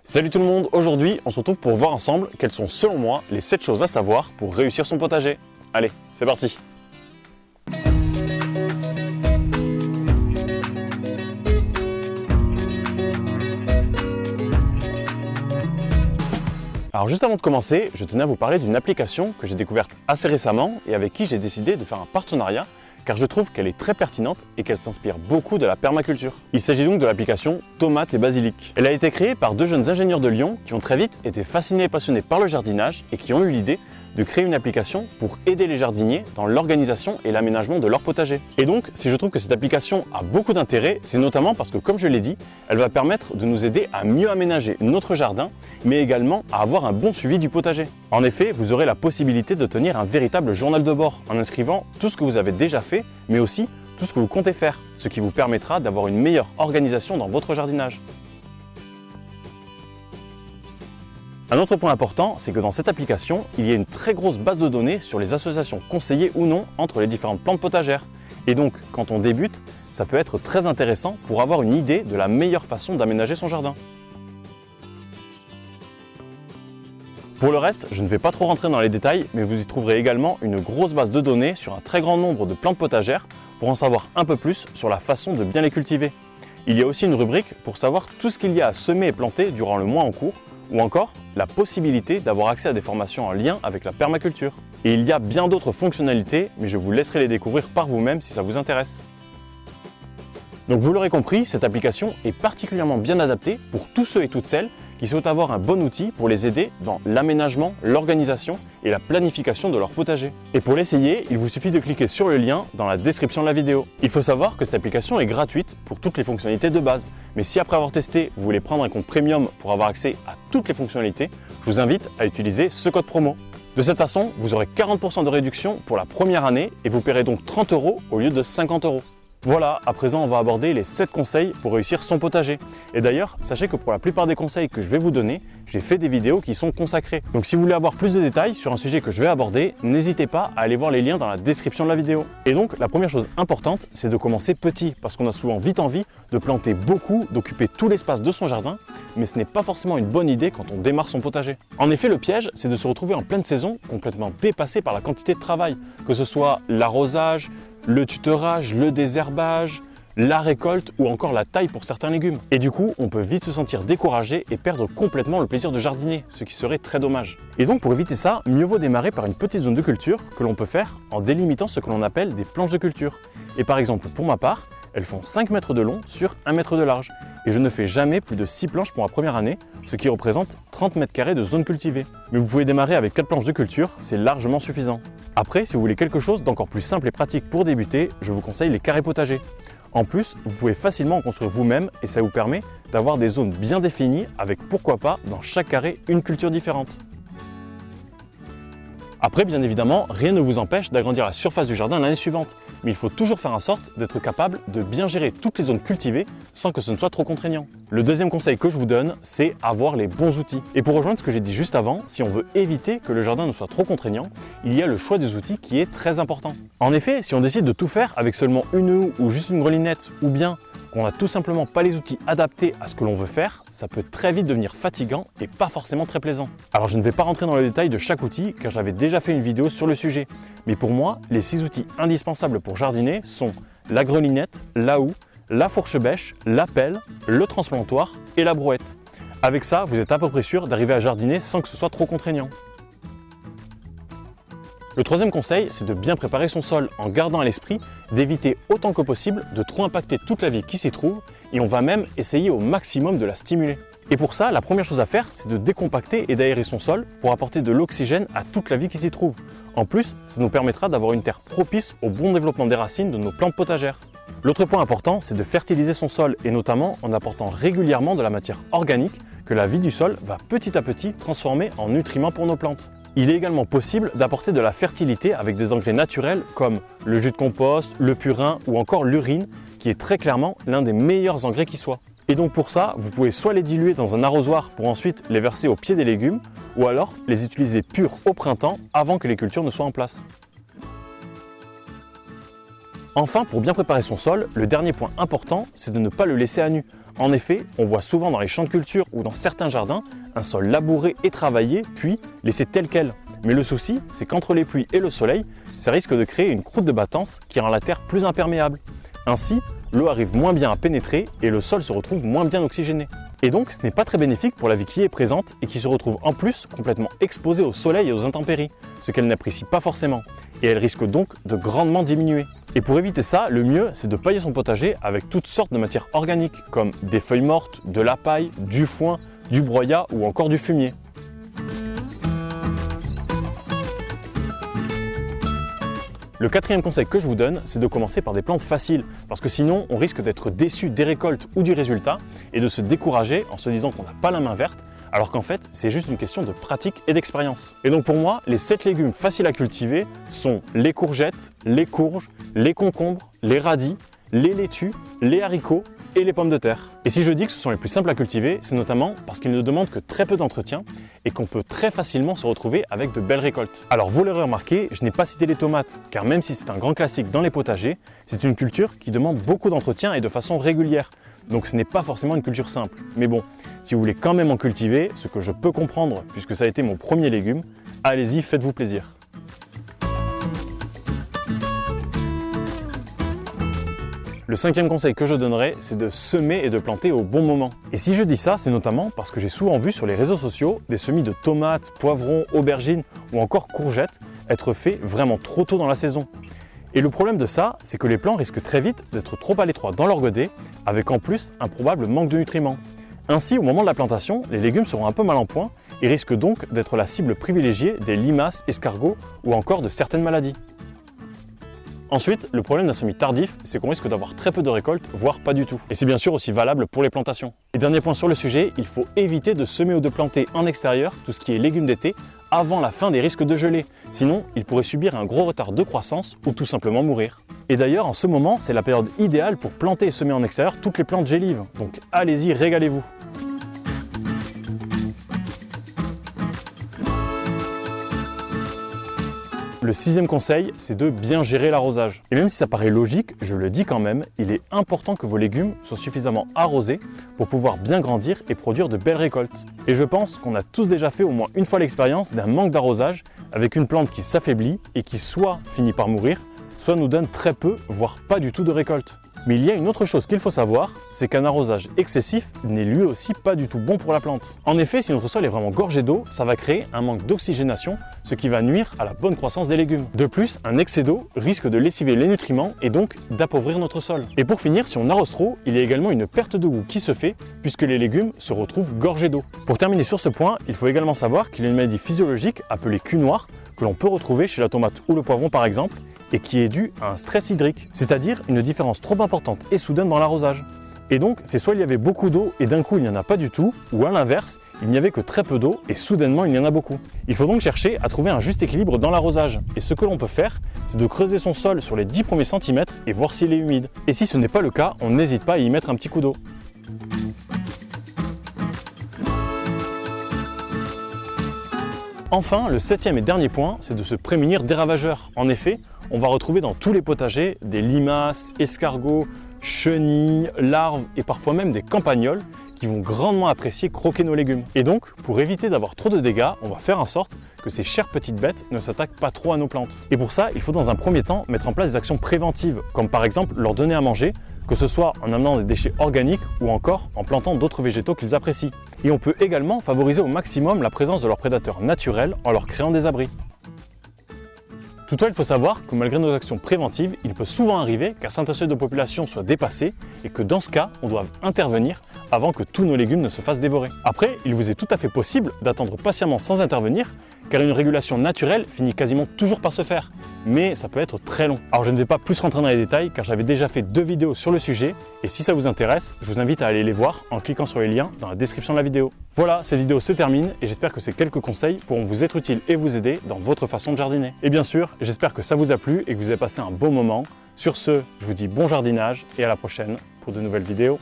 Salut tout le monde, aujourd'hui on se retrouve pour voir ensemble quelles sont selon moi les 7 choses à savoir pour réussir son potager. Allez, c'est parti! Alors juste avant de commencer, je tenais à vous parler d'une application que j'ai découverte assez récemment et avec qui j'ai décidé de faire un partenariat car je trouve qu'elle est très pertinente et qu'elle s'inspire beaucoup de la permaculture. Il s'agit donc de l'application Tomates et Basilic. Elle a été créée par deux jeunes ingénieurs de Lyon qui ont très vite été fascinés et passionnés par le jardinage et qui ont eu l'idée de créer une application pour aider les jardiniers dans l'organisation et l'aménagement de leur potager. Et donc, si je trouve que cette application a beaucoup d'intérêt, c'est notamment parce que, comme je l'ai dit, elle va permettre de nous aider à mieux aménager notre jardin, mais également à avoir un bon suivi du potager. En effet, vous aurez la possibilité de tenir un véritable journal de bord en inscrivant tout ce que vous avez déjà fait, mais aussi tout ce que vous comptez faire, ce qui vous permettra d'avoir une meilleure organisation dans votre jardinage. Un autre point important, c'est que dans cette application, il y a une très grosse base de données sur les associations conseillées ou non entre les différentes plantes potagères. Et donc, quand on débute, ça peut être très intéressant pour avoir une idée de la meilleure façon d'aménager son jardin. Pour le reste, je ne vais pas trop rentrer dans les détails, mais vous y trouverez également une grosse base de données sur un très grand nombre de plantes potagères pour en savoir un peu plus sur la façon de bien les cultiver. Il y a aussi une rubrique pour savoir tout ce qu'il y a à semer et planter durant le mois en cours, ou encore la possibilité d'avoir accès à des formations en lien avec la permaculture. Et il y a bien d'autres fonctionnalités, mais je vous laisserai les découvrir par vous-même si ça vous intéresse. Donc vous l'aurez compris, cette application est particulièrement bien adaptée pour tous ceux et toutes celles qui souhaitent avoir un bon outil pour les aider dans l'aménagement, l'organisation et la planification de leur potager. Et pour l'essayer, il vous suffit de cliquer sur le lien dans la description de la vidéo. Il faut savoir que cette application est gratuite pour toutes les fonctionnalités de base. Mais si après avoir testé, vous voulez prendre un compte premium pour avoir accès à toutes les fonctionnalités, je vous invite à utiliser ce code promo. De cette façon, vous aurez 40% de réduction pour la première année et vous paierez donc 30 € au lieu de 50 €. Voilà, à présent on va aborder les 7 conseils pour réussir son potager. Et d'ailleurs, sachez que pour la plupart des conseils que je vais vous donner, j'ai fait des vidéos qui sont consacrées. Donc si vous voulez avoir plus de détails sur un sujet que je vais aborder, n'hésitez pas à aller voir les liens dans la description de la vidéo. Et donc la première chose importante, c'est de commencer petit, parce qu'on a souvent vite envie de planter beaucoup, d'occuper tout l'espace de son jardin, mais ce n'est pas forcément une bonne idée quand on démarre son potager. En effet, le piège, c'est de se retrouver en pleine saison, complètement dépassé par la quantité de travail, que ce soit l'arrosage, le tutorage, le désherbage, la récolte ou encore la taille pour certains légumes. Et du coup, on peut vite se sentir découragé et perdre complètement le plaisir de jardiner, ce qui serait très dommage. Et donc pour éviter ça, mieux vaut démarrer par une petite zone de culture que l'on peut faire en délimitant ce que l'on appelle des planches de culture. Et par exemple, pour ma part, elles font 5 mètres de long sur 1 mètre de large. Et je ne fais jamais plus de 6 planches pour ma première année, ce qui représente 30 mètres carrés de zone cultivée. Mais vous pouvez démarrer avec 4 planches de culture, c'est largement suffisant. Après, si vous voulez quelque chose d'encore plus simple et pratique pour débuter, je vous conseille les carrés potagers. En plus, vous pouvez facilement en construire vous-même et ça vous permet d'avoir des zones bien définies avec pourquoi pas dans chaque carré une culture différente. Après, bien évidemment, rien ne vous empêche d'agrandir la surface du jardin l'année suivante, mais il faut toujours faire en sorte d'être capable de bien gérer toutes les zones cultivées sans que ce ne soit trop contraignant. Le deuxième conseil que je vous donne, c'est avoir les bons outils. Et pour rejoindre ce que j'ai dit juste avant, si on veut éviter que le jardin ne soit trop contraignant, il y a le choix des outils qui est très important. En effet, si on décide de tout faire avec seulement une houe ou juste une grelinette, ou bien qu'on n'a tout simplement pas les outils adaptés à ce que l'on veut faire, ça peut très vite devenir fatigant et pas forcément très plaisant. Alors je ne vais pas rentrer dans le détail de chaque outil car j'avais déjà fait une vidéo sur le sujet. Mais pour moi, les 6 outils indispensables pour jardiner sont la grelinette, la houe, la fourche bêche, la pelle, le transplantoir et la brouette. Avec ça, vous êtes à peu près sûr d'arriver à jardiner sans que ce soit trop contraignant. Le troisième conseil, c'est de bien préparer son sol en gardant à l'esprit d'éviter autant que possible de trop impacter toute la vie qui s'y trouve et on va même essayer au maximum de la stimuler. Et pour ça, la première chose à faire, c'est de décompacter et d'aérer son sol pour apporter de l'oxygène à toute la vie qui s'y trouve. En plus, ça nous permettra d'avoir une terre propice au bon développement des racines de nos plantes potagères. L'autre point important, c'est de fertiliser son sol et notamment en apportant régulièrement de la matière organique que la vie du sol va petit à petit transformer en nutriments pour nos plantes. Il est également possible d'apporter de la fertilité avec des engrais naturels comme le jus de compost, le purin ou encore l'urine qui est très clairement l'un des meilleurs engrais qui soit. Et donc pour ça, vous pouvez soit les diluer dans un arrosoir pour ensuite les verser au pied des légumes ou alors les utiliser purs au printemps avant que les cultures ne soient en place. Enfin, pour bien préparer son sol, le dernier point important, c'est de ne pas le laisser à nu. En effet, on voit souvent dans les champs de culture ou dans certains jardins un sol labouré et travaillé, puis laissé tel quel. Mais le souci, c'est qu'entre les pluies et le soleil, ça risque de créer une croûte de battance qui rend la terre plus imperméable. Ainsi, l'eau arrive moins bien à pénétrer et le sol se retrouve moins bien oxygéné. Et donc, ce n'est pas très bénéfique pour la vie qui y est présente et qui se retrouve en plus complètement exposée au soleil et aux intempéries, ce qu'elle n'apprécie pas forcément. Et elle risque donc de grandement diminuer. Et pour éviter ça, le mieux, c'est de pailler son potager avec toutes sortes de matières organiques, comme des feuilles mortes, de la paille, du foin, du broyat ou encore du fumier. Le quatrième conseil que je vous donne, c'est de commencer par des plantes faciles, parce que sinon on risque d'être déçu des récoltes ou du résultat et de se décourager en se disant qu'on n'a pas la main verte, alors qu'en fait c'est juste une question de pratique et d'expérience. Et donc pour moi, les 7 légumes faciles à cultiver sont les courgettes, les courges, les concombres, les radis, les laitues, les haricots et les pommes de terre. Et si je dis que ce sont les plus simples à cultiver, c'est notamment parce qu'ils ne demandent que très peu d'entretien et qu'on peut très facilement se retrouver avec de belles récoltes. Alors vous l'aurez remarqué, je n'ai pas cité les tomates, car même si c'est un grand classique dans les potagers, c'est une culture qui demande beaucoup d'entretien et de façon régulière. Donc ce n'est pas forcément une culture simple. Mais bon, si vous voulez quand même en cultiver, ce que je peux comprendre puisque ça a été mon premier légume, allez-y, faites-vous plaisir. Le 5e conseil que je donnerais, c'est de semer et de planter au bon moment. Et si je dis ça, c'est notamment parce que j'ai souvent vu sur les réseaux sociaux des semis de tomates, poivrons, aubergines ou encore courgettes être faits vraiment trop tôt dans la saison. Et le problème de ça, c'est que les plants risquent très vite d'être trop à l'étroit dans leur godet, avec en plus un probable manque de nutriments. Ainsi, au moment de la plantation, les légumes seront un peu mal en point et risquent donc d'être la cible privilégiée des limaces, escargots ou encore de certaines maladies. Ensuite, le problème d'un semis tardif, c'est qu'on risque d'avoir très peu de récoltes, voire pas du tout. Et c'est bien sûr aussi valable pour les plantations. Et dernier point sur le sujet, il faut éviter de semer ou de planter en extérieur tout ce qui est légumes d'été avant la fin des risques de gelée. Sinon, ils pourraient subir un gros retard de croissance ou tout simplement mourir. Et d'ailleurs, en ce moment, c'est la période idéale pour planter et semer en extérieur toutes les plantes gélives. Donc allez-y, régalez-vous. Le 6e conseil, c'est de bien gérer l'arrosage. Et même si ça paraît logique, je le dis quand même, il est important que vos légumes soient suffisamment arrosés pour pouvoir bien grandir et produire de belles récoltes. Et je pense qu'on a tous déjà fait au moins une fois l'expérience d'un manque d'arrosage avec une plante qui s'affaiblit et qui soit finit par mourir, soit nous donne très peu, voire pas du tout de récolte. Mais il y a une autre chose qu'il faut savoir, c'est qu'un arrosage excessif n'est lui aussi pas du tout bon pour la plante. En effet, si notre sol est vraiment gorgé d'eau, ça va créer un manque d'oxygénation, ce qui va nuire à la bonne croissance des légumes. De plus, un excès d'eau risque de lessiver les nutriments et donc d'appauvrir notre sol. Et pour finir, si on arrose trop, il y a également une perte de goût qui se fait puisque les légumes se retrouvent gorgés d'eau. Pour terminer sur ce point, il faut également savoir qu'il y a une maladie physiologique appelée cul noir que l'on peut retrouver chez la tomate ou le poivron par exemple, et qui est due à un stress hydrique, c'est-à-dire une différence trop importante et soudaine dans l'arrosage. Et donc, c'est soit il y avait beaucoup d'eau et d'un coup il n'y en a pas du tout, ou à l'inverse, il n'y avait que très peu d'eau et soudainement il y en a beaucoup. Il faut donc chercher à trouver un juste équilibre dans l'arrosage. Et ce que l'on peut faire, c'est de creuser son sol sur les 10 premiers centimètres et voir s'il est humide. Et si ce n'est pas le cas, on n'hésite pas à y mettre un petit coup d'eau. Enfin, le 7e et dernier point, c'est de se prémunir des ravageurs. En effet, on va retrouver dans tous les potagers des limaces, escargots, chenilles, larves et parfois même des campagnols qui vont grandement apprécier croquer nos légumes. Et donc, pour éviter d'avoir trop de dégâts, on va faire en sorte que ces chères petites bêtes ne s'attaquent pas trop à nos plantes. Et pour ça, il faut dans un premier temps mettre en place des actions préventives, comme par exemple leur donner à manger, que ce soit en amenant des déchets organiques ou encore en plantant d'autres végétaux qu'ils apprécient. Et on peut également favoriser au maximum la présence de leurs prédateurs naturels en leur créant des abris. Toutefois, il faut savoir que malgré nos actions préventives, il peut souvent arriver qu'un certain seuil de population soit dépassé et que dans ce cas, on doit intervenir avant que tous nos légumes ne se fassent dévorer. Après, il vous est tout à fait possible d'attendre patiemment sans intervenir, car une régulation naturelle finit quasiment toujours par se faire, mais ça peut être très long. Alors je ne vais pas plus rentrer dans les détails car j'avais déjà fait 2 vidéos sur le sujet, et si ça vous intéresse, je vous invite à aller les voir en cliquant sur les liens dans la description de la vidéo. Voilà, cette vidéo se termine et j'espère que ces quelques conseils pourront vous être utiles et vous aider dans votre façon de jardiner. Et bien sûr, j'espère que ça vous a plu et que vous avez passé un bon moment. Sur ce, je vous dis bon jardinage et à la prochaine pour de nouvelles vidéos.